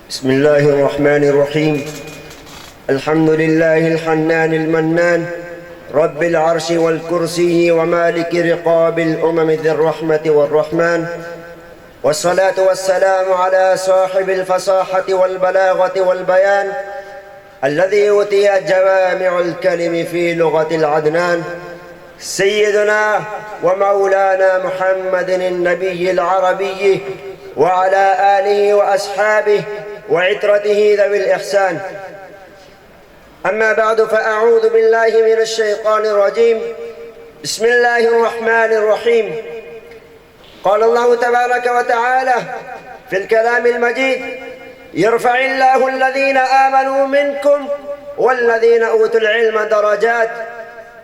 بسم الله الرحمن الرحيم. الحمد لله الحنان المنان، رب العرش والكرسي ومالك رقاب الأمم ذي الرحمة والرحمن، والصلاة والسلام على صاحب الفصاحة والبلاغة والبيان، الذي أوتي جوامع الكلم في لغة العدنان، سيدنا ومولانا محمد النبي العربي، وعلى آله وأصحابه وعترته ذوي الإحسان. أما بعد، فأعوذ بالله من الشيطان الرجيم. بسم الله الرحمن الرحيم. قال الله تبارك وتعالى في الكلام المجيد: يرفع الله الذين آمنوا منكم والذين أوتوا العلم درجات.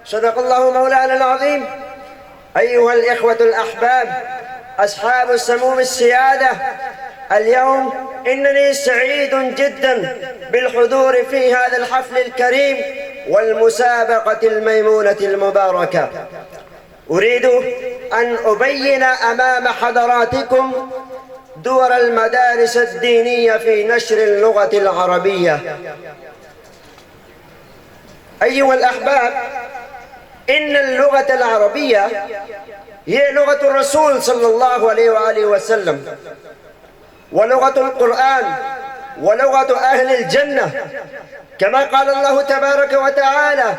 صدق الله مولانا العظيم. أيها الإخوة الأحباب، أصحاب السموم السيادة، اليوم إنني سعيد جدا بالحضور في هذا الحفل الكريم والمسابقة الميمونة المباركة. أريد أن أبين أمام حضراتكم دور المدارس الدينية في نشر اللغة العربية. أيها الأحباب، إن اللغة العربية هي لغة الرسول صلى الله عليه وآله وسلم، ولغة القرآن، ولغة أهل الجنة، كما قال الله تبارك وتعالى: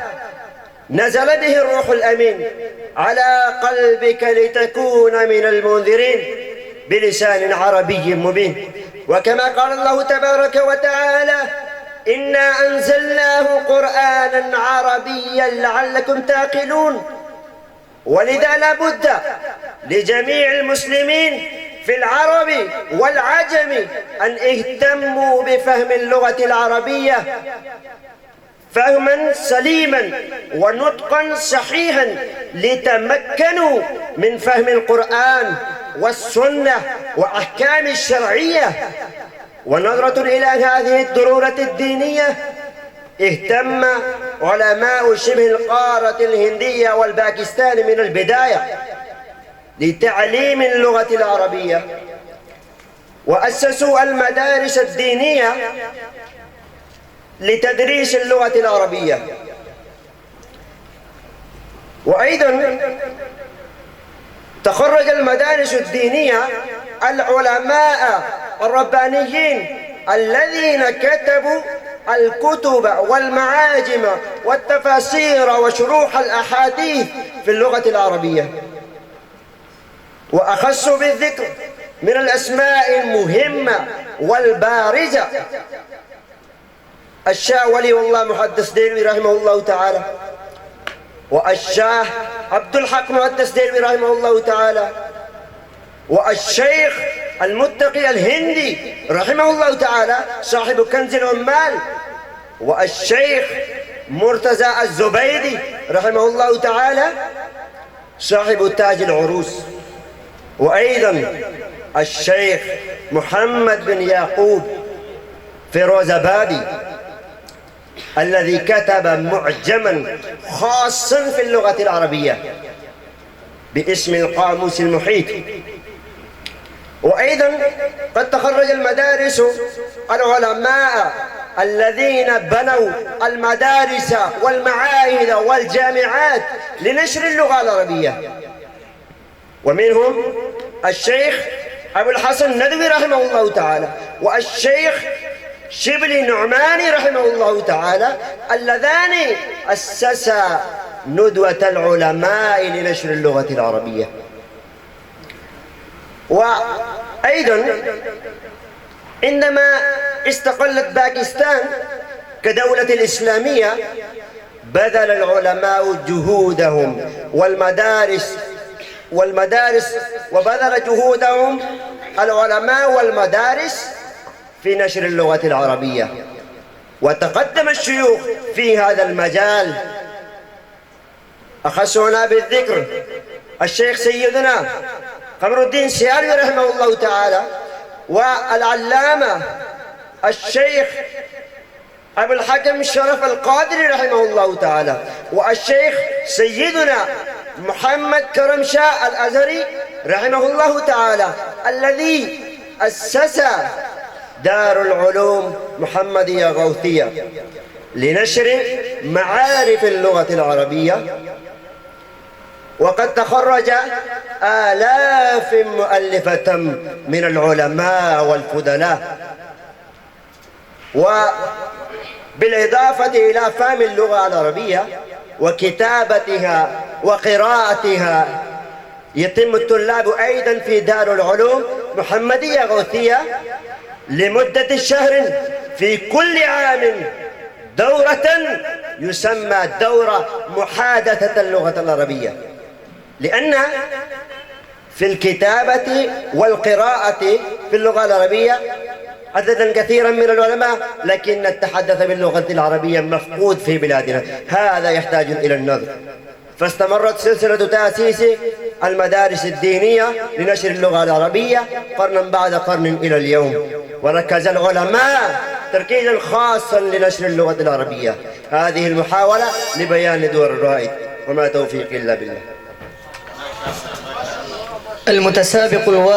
نزل به الروح الأمين على قلبك لتكون من المنذرين بلسان عربي مبين. وكما قال الله تبارك وتعالى: إنا أنزلناه قرآنا عربيا لعلكم تعقلون. ولذا لا بد لجميع المسلمين في العرب والعجم أن اهتموا بفهم اللغة العربية فهما سليما ونطقا صحيحا، ليتمكنوا من فهم القرآن والسنة وأحكام الشرعية. ونظرة إلى هذه الضرورة الدينية، اهتم علماء شبه القارة الهندية والباكستان من البداية لتعليم اللغة العربية، وأسسوا المدارس الدينية لتدريس اللغة العربية. وأيضا تخرج المدارس الدينية العلماء الربانيين الذين كتبوا الكتب والمعاجم والتفاسير وشروح الأحاديث في اللغة العربية. وأخصوا بالذكر من الأسماء المهمة والبارزة الشاه ولي الله محدث ديلوي رحمه الله تعالى، والشاه عبد الحق محدث ديلوي رحمه الله تعالى، والشيخ المتقي الهندي رحمه الله تعالى صاحب كنز العمال، والشيخ مرتزى الزبيدي رحمه الله تعالى صاحب تاج العروس، وأيضا الشيخ محمد بن يعقوب فيروزابادي الذي كتب معجما خاصا في اللغة العربية باسم القاموس المحيط. وأيضا قد تخرج المدارس العلماء الذين بنوا المدارس والمعاهد والجامعات لنشر اللغة العربية، ومنهم الشيخ أبو الحسن الندوي رحمه الله تعالى، والشيخ شبلي النعماني رحمه الله تعالى، اللذان أسسا ندوة العلماء لنشر اللغة العربية. وأيضا عندما استقلت باكستان كدولة الإسلامية، بذل العلماء جهودهم وبذل جهودهم العلماء والمدارس في نشر اللغة العربية. وتقدم الشيوخ في هذا المجال، أخصنا بالذكر الشيخ سيدنا قمر الدين سيالوي رحمه الله تعالى، والعلامة الشيخ أبو الحكم الشرف القادري رحمه الله تعالى، والشيخ سيدنا محمد كرم شاه الأزهري رحمه الله تعالى، الذي أسس دار العلوم محمدية غوثية لنشر معارف اللغة العربية، وقد تخرج آلاف مؤلفة من العلماء والفضلاء. وبالإضافة إلى فهم اللغة العربية وكتابتها وقراءتها، يتم الطلاب أيضا في دار العلوم محمدية غوثية لمدة شهر في كل عام دورة يسمى دورة محادثة اللغة العربية، لأن في الكتابة والقراءة في اللغة العربية عددا كثيرا من العلماء، لكن التحدث باللغة العربية مفقود في بلادنا، هذا يحتاج إلى النظر. فاستمرت سلسلة تأسيس المدارس الدينية لنشر اللغة العربية قرنا بعد قرن إلى اليوم، وركز العلماء تركيزا خاصا لنشر اللغة العربية. هذه المحاولة لبيان دور الرائد، وما توفيقي إلا بالله. المتسابق الواحد